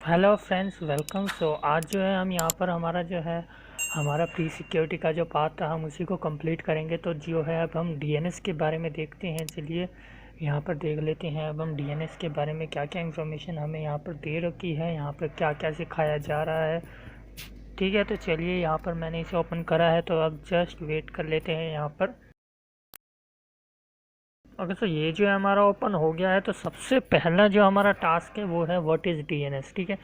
Hello friends, welcome. आज जो है हम यहाँ पर हमारा प्री सिक्योरिटी का जो पार्ट था हम उसी को कंप्लीट करेंगे। तो जो है अब हम डीएनएस के बारे में देखते हैं। चलिए यहाँ पर देख लेते हैं अब हम डीएनएस के बारे में क्या क्या इन्फॉर्मेशन हमें यहाँ पर दे रखी है, यहाँ पर क्या क्या सिखाया जा रहा है। ठीक है, तो चलिए यहाँ पर मैंने इसे ओपन करा है, तो अब जस्ट वेट कर लेते हैं यहाँ पर। अगर तो ये जो है हमारा ओपन हो गया है, तो सबसे पहला जो हमारा टास्क है वो है व्हाट इज़ डीएनएस। ठीक है,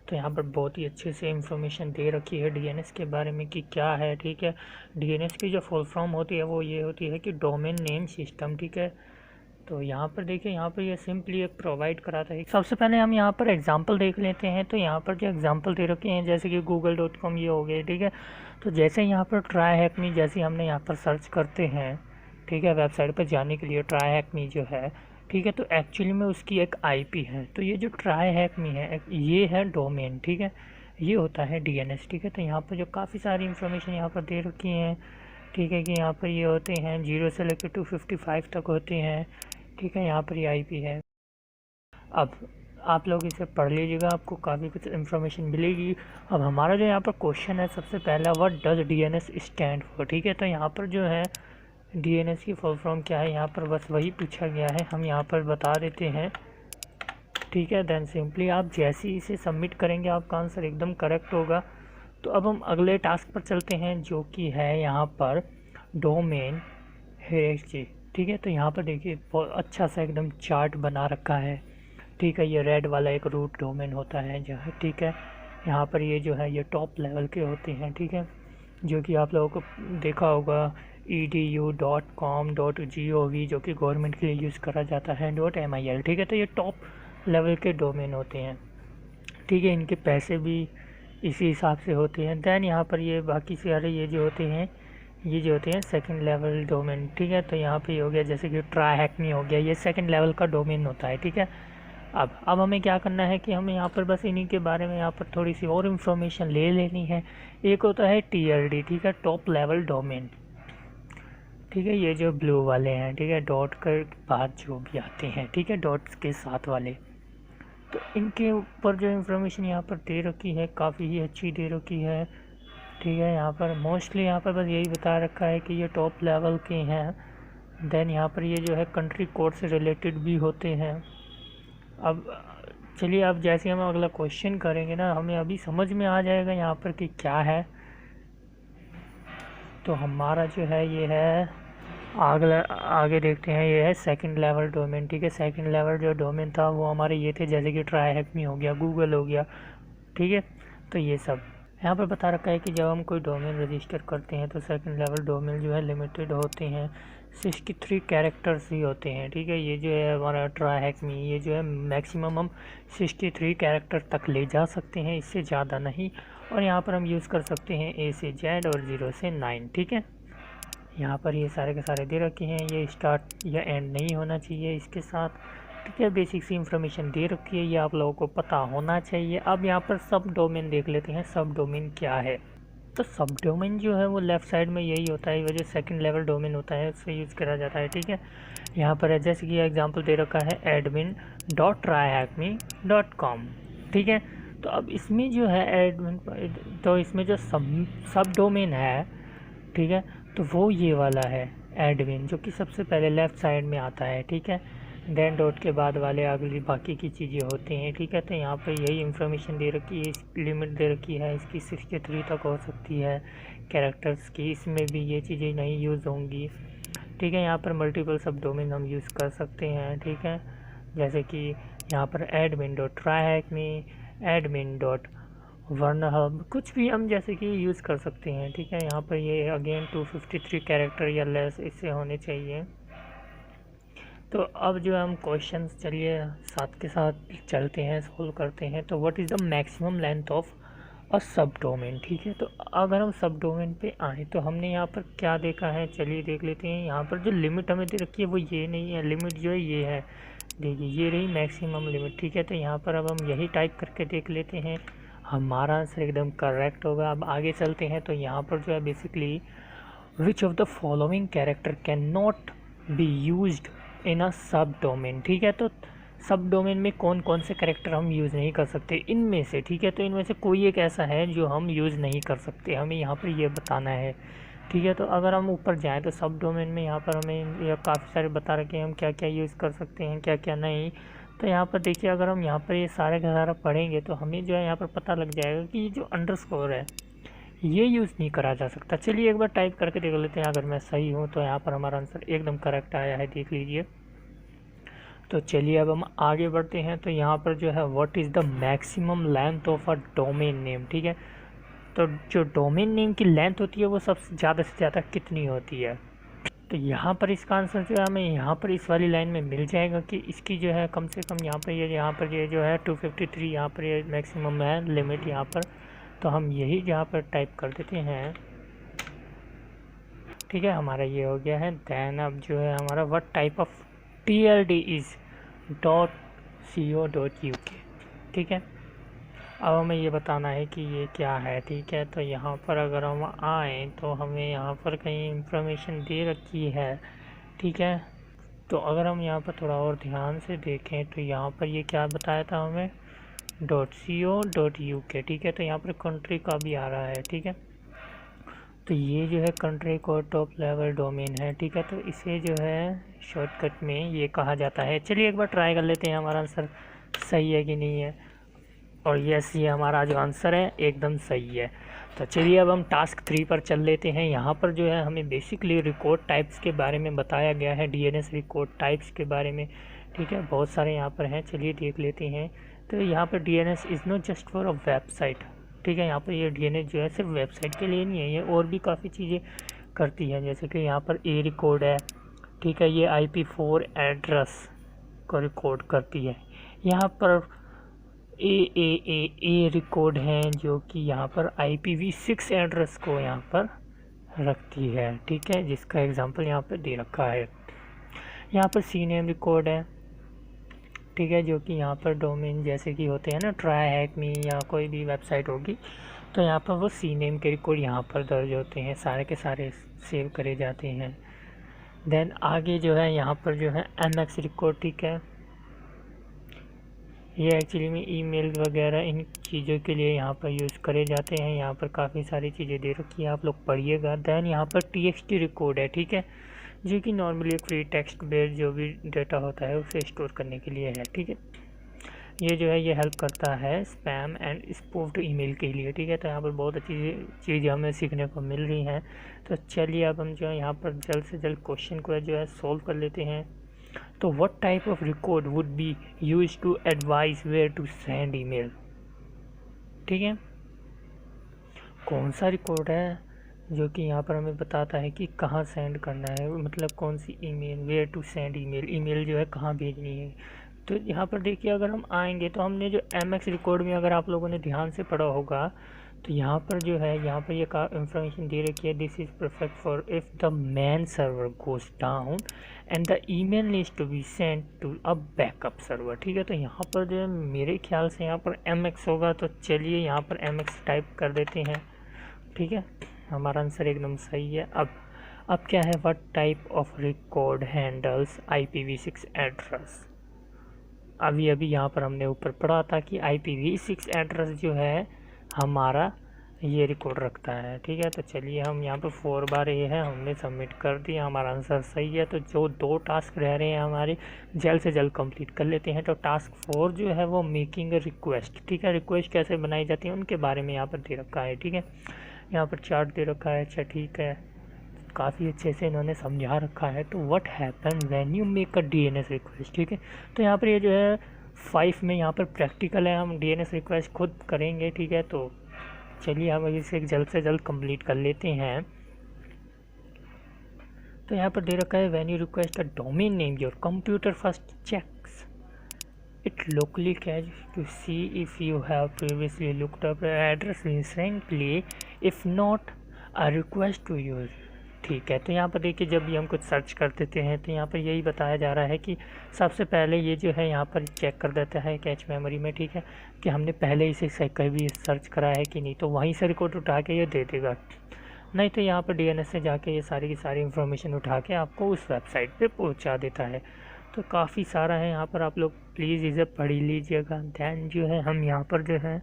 तो यहाँ पर बहुत ही अच्छे से इंफॉर्मेशन दे रखी है डीएनएस के बारे में कि क्या है। ठीक है, डीएनएस की जो फुल फॉर्म होती है वो ये होती है कि डोमेन नेम सिस्टम। ठीक है, तो यहाँ पर देखिए, यहाँ पर ये सिंपली एक प्रोवाइड कराता है। सबसे पहले हम यहाँ पर एग्जांपल देख लेते हैं। तो यहाँ पर जो एग्जांपल दे रखे हैं जैसे कि google.com ये हो गए। ठीक है, तो जैसे यहाँ पर ट्राई हैक मी जैसे हमने यहाँ पर सर्च करते हैं, ठीक है, वेबसाइट पर जाने के लिए ट्राई हैक मी जो है, ठीक है, तो एक्चुअली में उसकी एक आईपी है। तो ये जो ट्राई हैक मी है ये है डोमेन। ठीक है, ये होता है डीएनएस। ठीक है, तो यहाँ पर जो काफ़ी सारी इन्फॉर्मेशन यहाँ पर दे रखी हैं। ठीक है, कि यहाँ पर ये होते हैं 0 से लेकर 255 तक होते हैं। ठीक है, यहाँ पर ये आईपी है। अब आप लोग इसे पढ़ लीजिएगा, आपको काफ़ी कुछ इन्फॉर्मेशन मिलेगी। अब हमारा जो यहाँ पर क्वेश्चन है सबसे पहला, what does DNS stand for. ठीक है, तो यहाँ पर जो है डीएनएस की फुल फॉर्म क्या है, यहाँ पर बस वही पूछा गया है, हम यहाँ पर बता देते हैं। ठीक है, देन सिंपली आप जैसे ही इसे सबमिट करेंगे आपका आंसर एकदम करेक्ट होगा। तो अब हम अगले टास्क पर चलते हैं जो कि है यहाँ पर डोमेन हेरेस्ट्री। ठीक है, तो यहाँ पर देखिए बहुत अच्छा सा एकदम चार्ट बना रखा है। ठीक है, ये रेड वाला एक रूट डोमेन होता है जो है। ठीक है, यहाँ पर ये जो है ये टॉप लेवल के होते हैं। ठीक है, जो कि आप लोगों को देखा होगा edu.com.gov जो कि गवर्नमेंट के लिए यूज़ करा जाता है .mil। ठीक है, तो ये टॉप लेवल के डोमेन होते हैं। ठीक है, इनके पैसे भी इसी हिसाब से होते हैं। दैन यहाँ पर ये बाकी सारे ये जो होते हैं सेकंड लेवल डोमेन। ठीक है, तो यहाँ पे हो गया जैसे कि ट्राई हैकमी हो गया, ये सेकंड लेवल का डोमेन होता है। ठीक है, अब हमें क्या करना है कि हमें यहाँ पर बस इन्हीं के बारे में यहाँ पर थोड़ी सी और इन्फॉर्मेशन ले लेनी है। एक होता है टीएलडी, ठीक है, टॉप लेवल डोमेन। ठीक है, ये जो ब्लू वाले हैं, ठीक है, डॉट के बाद जो भी आते हैं, ठीक है, डॉट्स के साथ वाले, तो इनके ऊपर जो इन्फॉर्मेशन यहाँ पर दे रखी है काफ़ी ही अच्छी दे रखी है। ठीक है, यहाँ पर मोस्टली यहाँ पर बस यही बता रखा है कि ये टॉप लेवल के हैं। देन यहाँ पर ये जो है कंट्री कोड से रिलेटेड भी होते हैं। अब चलिए, अब जैसे हम अगला क्वेश्चन करेंगे ना, हमें अभी समझ में आ जाएगा यहाँ पर कि क्या है। तो हमारा जो है ये है आगे देखते हैं, ये है सेकंड लेवल डोमेन। ठीक है, सेकंड लेवल जो डोमेन था वो हमारे ये थे जैसे कि ट्राई हैकमी हो गया, गूगल हो गया। ठीक है, तो ये सब यहाँ पर बता रखा है कि जब हम कोई डोमेन रजिस्टर करते हैं तो सेकंड लेवल डोमेन जो है लिमिटेड होते हैं, 63 कैरेक्टर्स ही होते हैं। ठीक है, ये जो है हमारा ट्राई हैकमी, ये जो है मैक्सिमम हम 63 कैरेक्टर तक ले जा सकते हैं, इससे ज़्यादा नहीं। और यहाँ पर हम यूज़ कर सकते हैं A से Z और 0 से 9। ठीक है, यहाँ पर ये सारे के सारे दे रखे हैं, ये स्टार्ट या एंड नहीं होना चाहिए इसके साथ। ठीक है, बेसिक सी इंफॉर्मेशन दे रखी है, ये आप लोगों को पता होना चाहिए। अब यहाँ पर सब डोमेन देख लेते हैं, सब डोमेन क्या है। तो सब डोमेन जो है वो लेफ़्ट साइड में यही होता है, वो जो सेकंड लेवल डोमेन होता है उससे यूज़ करा जाता है। ठीक है, यहाँ पर है जैसे कि एग्जांपल दे रखा है admin.tryhackme.com। ठीक है, तो अब इसमें जो है एडमिन, तो इसमें जो सब डोमेन है, ठीक है, तो वो ये वाला है एडमिन, जो कि सबसे पहले लेफ़्ट साइड में आता है। ठीक है, देन डॉट के बाद वाले अगली बाकी की चीज़ें होती हैं। ठीक है, तो यहाँ पे यही इन्फॉर्मेशन दे रखी है, लिमिट दे रखी है इसकी 63 तक हो सकती है कैरेक्टर्स की, इसमें भी ये चीज़ें नहीं यूज़ होंगी। ठीक है, यहाँ पर मल्टीपल सब डोमेन हम यूज़ कर सकते हैं। ठीक है, जैसे कि यहाँ पर admin.tryhackme, admin.vernhub, कुछ भी हम जैसे कि यूज़ कर सकते हैं। ठीक है, यहाँ पर ये अगेन 253 कैरेक्टर या लेस इससे होने चाहिए। तो अब जो हम क्वेश्चंस चलिए साथ के साथ चलते हैं, सोल्व करते हैं। तो what is the maximum length of a sub domain. ठीक है, तो अगर हम सब डोमेन पे आए तो हमने यहाँ पर क्या देखा है, चलिए देख लेते हैं। यहाँ पर जो लिमिट हमें दे रखी है वो ये नहीं है, लिमिट जो है ये है, देखिए ये रही मैक्सिमम लिमिट। ठीक है, तो यहाँ पर अब हम यही टाइप करके देख लेते हैं, हमारा आंसर एकदम करेक्ट होगा। अब आगे चलते हैं, तो यहाँ पर जो है basically which of the following character can not be used in a sub domain. ठीक है, तो सब डोमेन में कौन कौन से कैरेक्टर हम यूज़ नहीं कर सकते इनमें से, ठीक है। तो इनमें से कोई एक ऐसा है जो हम यूज़ नहीं कर सकते, हमें यहाँ पर ये बताना है, ठीक है। तो अगर हम ऊपर जाएँ तो सब डोमेन में यहाँ पर हमें यह काफ़ी सारे बता रखे हैं हम क्या क्या यूज़ कर सकते हैं, क्या क्या नहीं। तो यहाँ पर देखिए, अगर हम यहाँ पर ये सारे का सारा पढ़ेंगे तो हमें जो है यहाँ पर पता लग जाएगा कि ये जो अंडरस्कोर है ये यूज़ नहीं करा जा सकता। चलिए एक बार टाइप करके देख लेते हैं, अगर मैं सही हूँ तो यहाँ पर हमारा आंसर एकदम करेक्ट आया है, देख लीजिए। तो चलिए अब हम आगे बढ़ते हैं। तो यहाँ पर जो है what is the maximum length of a domain name, ठीक है। तो जो डोमेन नेम की लेंथ होती है वो सबसे ज़्यादा से ज़्यादा कितनी होती है। तो यहाँ पर इसका आंसर जो है हमें यहाँ पर इस वाली लाइन में मिल जाएगा कि इसकी जो है कम से कम यहाँ पर ये जो है 253 यहाँ पर ये मैक्सिमम है लिमिट यहाँ पर। तो हम यही यहाँ पर टाइप कर देते हैं, ठीक है। हमारा ये हो गया है। दैन अब जो है हमारा what type of TLD is .co.uk, ठीक है। अब हमें ये बताना है कि ये क्या है, ठीक है। तो यहाँ पर अगर हम आएँ तो हमें यहाँ पर कहीं इंफॉर्मेशन दे रखी है, ठीक है। तो अगर हम यहाँ पर थोड़ा और ध्यान से देखें तो यहाँ पर ये क्या बताया था हमें, .co.uk, ठीक है। तो यहाँ पर कंट्री का भी आ रहा है, ठीक है। तो ये जो है कंट्री को टॉप लेवल डोमेन है, ठीक है। तो इसे जो है शॉर्टकट में ये कहा जाता है। चलिए एक बार ट्राई कर लेते हैं हमारा आंसर सही है कि नहीं है। और यस, ये हमारा जो आंसर है एकदम सही है। तो चलिए अब हम टास्क 3 पर चल लेते हैं। यहाँ पर जो है हमें बेसिकली रिकॉर्ड टाइप्स के बारे में बताया गया है, DNS रिकॉर्ड टाइप्स के बारे में, ठीक है। बहुत सारे यहाँ पर हैं, चलिए देख लेते हैं। तो यहाँ पर DNS is not just for a website, ठीक है। यहाँ पर ये DNS जो है सिर्फ वेबसाइट के लिए नहीं है, ये और भी काफ़ी चीज़ें करती है। जैसे कि यहाँ पर ए रिकॉर्ड है, ठीक है। ये IP4 एड्रेस को रिकॉर्ड करती है। यहाँ पर ए रिकॉर्ड हैं जो कि यहाँ पर IPv6 एड्रेस को यहाँ पर रखती है, ठीक है, जिसका एग्जांपल यहाँ पर दे रखा है। यहाँ पर CNAME रिकॉर्ड है, ठीक है, जो कि यहाँ पर डोमेन जैसे कि होते हैं ना, ट्राई हैक मी या कोई भी वेबसाइट होगी, तो यहाँ पर वो CNAME के रिकॉर्ड यहाँ पर दर्ज होते हैं, सारे के सारे सेव करे जाते हैं। देन आगे जो है यहाँ पर जो है MX रिकॉर्ड, ठीक है। ये एक्चुअली में ईमेल वगैरह इन चीज़ों के लिए यहाँ पर यूज़ करे जाते हैं। यहाँ पर काफ़ी सारी चीज़ें दे रखी है, आप लोग पढ़िएगा। दैन यहाँ पर TXT रिकॉर्ड है, ठीक है, जो कि नॉर्मली एक फ्री टेक्स्ट बेस्ड जो भी डेटा होता है उसे स्टोर करने के लिए है, ठीक है। ये जो है ये हेल्प करता है स्पैम एंड स्पूफ्ड ईमेल के लिए, ठीक है। तो यहाँ पर बहुत अच्छी चीज़ें हमें सीखने को मिल रही हैं। तो चलिए अब हम जो है यहाँ पर जल्द से जल्द क्वेश्चन को जो है सोल्व कर लेते हैं। तो what type of record would be used to advise where to send email, ठीक है। कौन सा रिकॉर्ड है जो कि यहाँ पर हमें बताता है कि कहाँ सेंड करना है, मतलब कौन सी email, where to send email, email जो है कहाँ भेजनी है। तो यहाँ पर देखिए, अगर हम आएंगे तो हमने जो MX रिकॉर्ड में अगर आप लोगों ने ध्यान से पढ़ा होगा तो यहाँ पर जो है यहाँ पर ये इंफॉर्मेशन दे रखी है, this is perfect for if the main server goes down and the email needs to be send to a backup server, ठीक है। तो यहाँ पर जो है मेरे ख्याल से यहाँ पर MX होगा। तो चलिए यहाँ पर MX टाइप कर देते हैं, ठीक है। हमारा आंसर एकदम सही है। अब क्या है, what type of record handles IPv6 address. अभी यहाँ पर हमने ऊपर पढ़ा था कि IPv6 एड्रेस जो है हमारा ये रिकॉर्ड रखता है, ठीक है। तो चलिए हम यहाँ पर 4 बार ये है हमने सबमिट कर दिया, हमारा आंसर सही है। तो जो 2 टास्क रह रहे हैं हमारे जल्द से जल्द कंप्लीट कर लेते हैं। तो टास्क 4 जो है वो मेकिंग अ रिक्वेस्ट, ठीक है। रिक्वेस्ट कैसे बनाई जाती है उनके बारे में यहाँ पर दे रखा है, ठीक है। यहाँ पर चार्ट दे रखा है, अच्छा ठीक है, काफ़ी अच्छे से इन्होंने समझा रखा है। तो what happen when you make a DNS request, ठीक है। तो यहाँ पर ये जो है 5 में यहाँ पर प्रैक्टिकल है, हम DNS रिक्वेस्ट खुद करेंगे, ठीक है। तो चलिए हम इसे जल्द से जल्द कंप्लीट कर लेते हैं। तो यहाँ पर दे रखा है when you request a domain name your computer first checks it locally cache to see if you have previously looked up address recently, if not a request to use, ठीक है। तो यहाँ पर देखिए, जब भी हम कुछ सर्च कर देते हैं तो यहाँ पर यही बताया जा रहा है कि सबसे पहले ये जो है यहाँ पर चेक कर देता है कैच मेमोरी में, ठीक है, कि हमने पहले इसे कभी सर्च करा है कि नहीं। तो वहीं से रिकॉर्ड उठा के ये दे देगा, नहीं तो यहाँ पर DNS से जाके ये सारी की सारी इन्फॉर्मेशन उठा के आपको उस वेबसाइट पे पहुँचा देता है। तो काफ़ी सारा है यहाँ पर, आप लोग प्लीज़ इसे पढ़ लीजिएगा। दैन जो है हम यहाँ पर जो है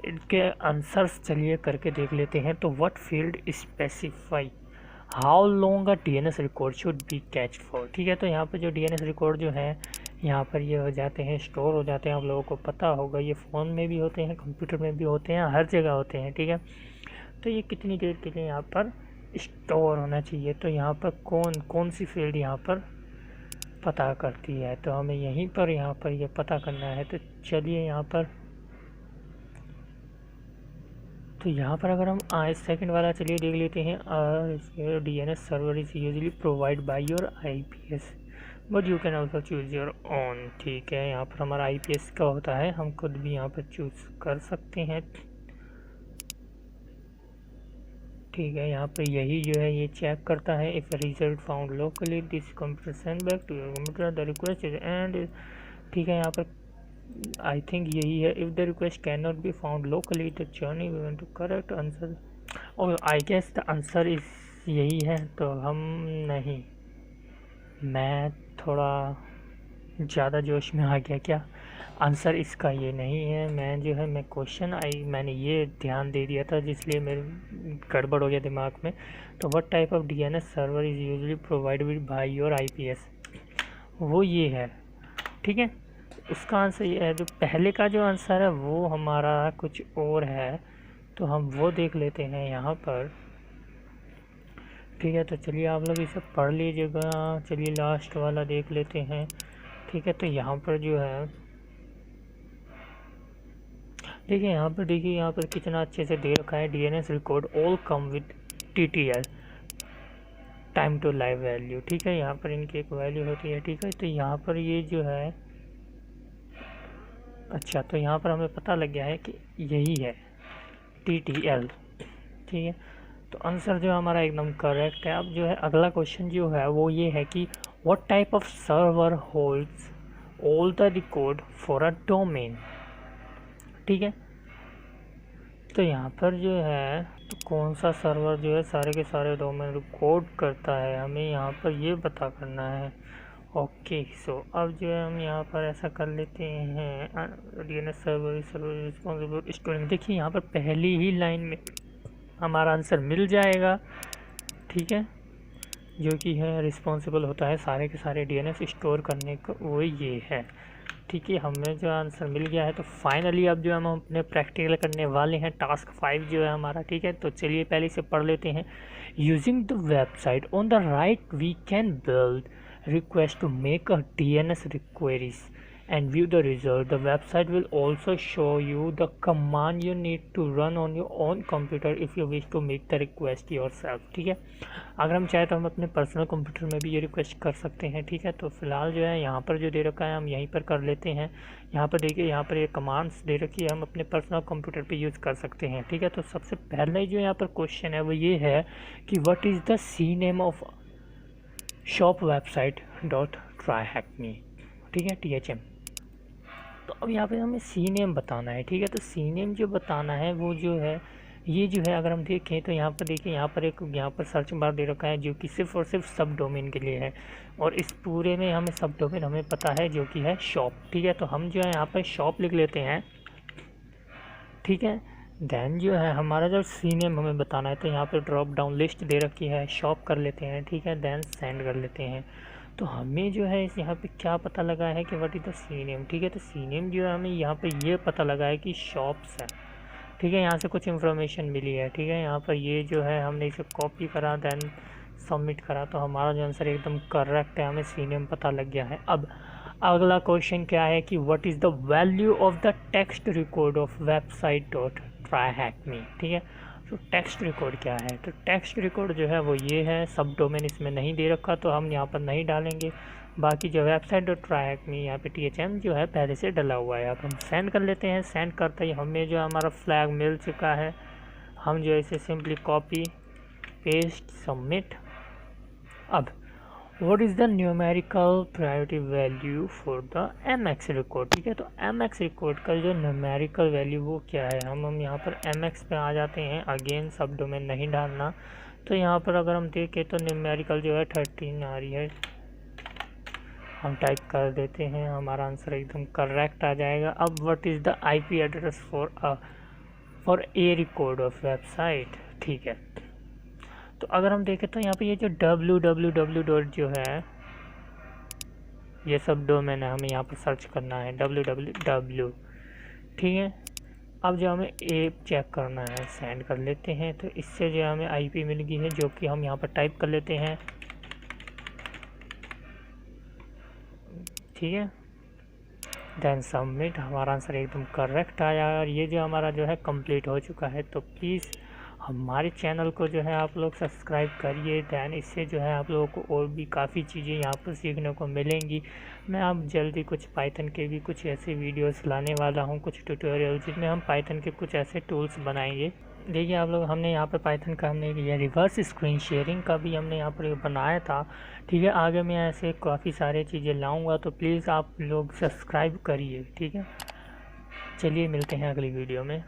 इनके आंसर्स चलिए करके देख लेते हैं। तो what field specify how long a DNS record should be catch for. ठीक है, तो यहाँ पर जो डीएनएस रिकॉर्ड जो है यहाँ पर ये हो जाते हैं, स्टोर हो जाते हैं। आप लोगों को पता होगा ये फ़ोन में भी होते हैं, कंप्यूटर में भी होते हैं, हर जगह होते हैं। ठीक है, तो ये कितनी देर के लिए यहाँ पर स्टोर होना चाहिए, तो यहाँ पर कौन कौन सी फील्ड यहाँ पर पता करती है, तो हमें यहीं पर यहाँ पर ये पता करना है। तो चलिए यहाँ पर, तो यहाँ पर अगर हम सेकंड वाला चलिए देख लेते हैं। DNS server is usually provide by your IPS but you can also choose your own. ठीक है, यहाँ पर हमारा IPS का होता है, हम खुद भी यहाँ पर चूज़ कर सकते हैं। ठीक है, यहाँ पर यही जो है ये चेक करता है। If result found locally this computer send back to your computer the request is end. ठीक है, यहाँ पर आई थिंक यही है। If the request can not be found locally the journey we want to correct answer, और I guess the answer इस यही है। तो हम नहीं, मैं थोड़ा ज़्यादा जोश में आ गया क्या, आंसर इसका ये नहीं है। मैं क्वेश्चन मैंने ये ध्यान दे दिया था, जिसलिए मेरे गड़बड़ हो गया दिमाग में। तो what type of DNS server is usually provided by your IPS, वो ये है। ठीक है, उसका आंसर ये है। जो पहले का जो आंसर है वो हमारा कुछ और है, तो हम वो देख लेते हैं यहाँ पर। ठीक है, तो चलिए आप लोग इसे पढ़ लीजिएगा। चलिए लास्ट वाला देख लेते हैं। ठीक है, तो यहाँ पर जो है देखिए, यहाँ पर कितना अच्छे से दे रखा है। DNS record all come with TTL time to live value. ठीक है, यहाँ पर इनकी एक वैल्यू होती है। ठीक है, तो यहाँ पर ये जो है, अच्छा, तो यहाँ पर हमें पता लग गया है कि यही है TTL। ठीक है, तो आंसर जो हमारा एकदम करेक्ट है। अब जो है अगला क्वेश्चन जो है वो ये है कि what type of server holds all the record for a domain. ठीक है, तो यहाँ पर जो है तो कौन सा सर्वर जो है सारे के सारे डोमेन रिकॉर्ड करता है, हमें यहाँ पर ये पता करना है। ओके, सो अब जो है हम यहाँ पर ऐसा कर लेते हैं, DNS सर्वर रिस्पॉन्सिबल स्टोरिंग। देखिए यहाँ पर पहली ही लाइन में हमारा आंसर मिल जाएगा। ठीक है, जो कि है रिस्पॉन्सिबल होता है सारे के सारे DNS स्टोर करने का, वो ये है। ठीक है, हमें जो आंसर मिल गया है। तो फाइनली अब जो हम अपने प्रैक्टिकल करने वाले हैं, टास्क 5 जो है हमारा। ठीक है, तो चलिए पहले से पढ़ लेते हैं। Using the website on the right we can build request to make a DNS queries and view the result. The website will also show you the command you need to run on your own computer if you wish to make the request yourself. ठीक है, अगर हम चाहें तो हम अपने personal computer में भी ये रिक्वेस्ट कर सकते हैं। ठीक है, तो फिलहाल जो है यहाँ पर जो दे रखा है हम यहीं पर कर लेते हैं। यहाँ पर देखिए, यहाँ पर ये कमांड्स दे रखी है, हम अपने पर्सनल कंप्यूटर पे यूज़ कर सकते हैं। ठीक है, तो सबसे पहले जो यहाँ पर क्वेश्चन है वो ये है कि what is the C name of shop website dot try hack me. ठीक है, THM। तो अब यहाँ पे हमें सी नेम बताना है। ठीक है, तो सी नेम जो बताना है वो जो है ये जो है, अगर हम देखें तो यहाँ पर देखिए, यहाँ पर सर्च बार दे रखा है जो कि सिर्फ और सिर्फ सब डोमेन के लिए है, और इस पूरे में हमें सब डोमेन हमें पता है जो कि है शॉप। ठीक है, तो हम जो है यहाँ पर शॉप लिख लेते हैं। ठीक है, दैन जो है हमारा जो सी नेम हमें बताना है, तो यहाँ पे ड्रॉप डाउन लिस्ट दे रखी है, शॉप कर लेते हैं। ठीक है, दैन सेंड कर लेते हैं। तो हमें जो है इस यहाँ पे क्या पता लगा है कि what is the C name. ठीक है, तो सी नेम जो है हमें यहाँ पे ये पता लगा है कि शॉप्स है। ठीक है, यहाँ से कुछ इन्फॉर्मेशन मिली है। ठीक है, यहाँ पर ये जो है हमने इसे कॉपी करा, दैन सबमिट करा, तो हमारा जो आंसर एकदम करेक्ट है, हमें सी नेम पता लग गया है। अब अगला क्वेश्चन क्या है कि what is the value of the text record of website dot try hack me. ठीक है, तो टेक्स्ट रिकॉर्ड क्या है, तो टेक्स्ट रिकॉर्ड जो है वो ये है। सब डोमेन इसमें नहीं दे रखा तो हम यहाँ पर नहीं डालेंगे। बाकी जो वेबसाइट डॉट ट्राई हैक मी यहाँ पे THM जो है पहले से डला हुआ है। अब हम सेंड कर लेते हैं। सेंड करते ही हमें जो हमारा फ्लैग मिल चुका है, हम जो इसे सिंपली कॉपी पेस्ट सबमिट। अब what is the numerical priority value for the MX record. ठीक है, तो MX रिकॉर्ड का जो न्यूमेरिकल वैल्यू वो क्या है, हम यहाँ पर MX पे आ जाते हैं। अगेन सब डोमेन नहीं डालना, तो यहाँ पर अगर हम देखें तो न्यूमेरिकल जो है 13 आ रही है। हम टाइप कर देते हैं, हमारा आंसर एकदम करेक्ट आ जाएगा। अब what is the IP address for a record of website, ठीक है। तो अगर हम देखें तो यहाँ पे ये जो www जो है, ये सब डोमेन है, हमें यहाँ पर सर्च करना है www, ठीक है। अब जो हमें ऐप चेक करना है, सेंड कर लेते हैं। तो इससे जो हमें आईपी मिल गई है, जो कि हम यहाँ पर टाइप कर लेते हैं, ठीक है। देन सबमिट, हमारा आंसर एकदम करेक्ट आया और ये जो हमारा जो है कंप्लीट हो चुका है। तो प्लीज़ हमारे चैनल को जो है आप लोग सब्सक्राइब करिए। दैन इससे जो है आप लोगों को और भी काफ़ी चीज़ें यहाँ पर सीखने को मिलेंगी। मैं अब जल्दी कुछ पाइथन के भी कुछ ऐसे वीडियोस लाने वाला हूँ, कुछ ट्यूटोरियल, जिसमें हम पाइथन के कुछ ऐसे टूल्स बनाएंगे। देखिए आप लोग, हमने यहाँ पे पाइथन का हमने ये रिवर्स स्क्रीन शेयरिंग का भी हमने यहाँ पर बनाया था, ठीक है। आगे मैं ऐसे काफ़ी सारे चीज़ें लाऊंगा, तो प्लीज़ आप लोग सब्सक्राइब करिए, ठीक है। चलिए मिलते हैं अगली वीडियो में।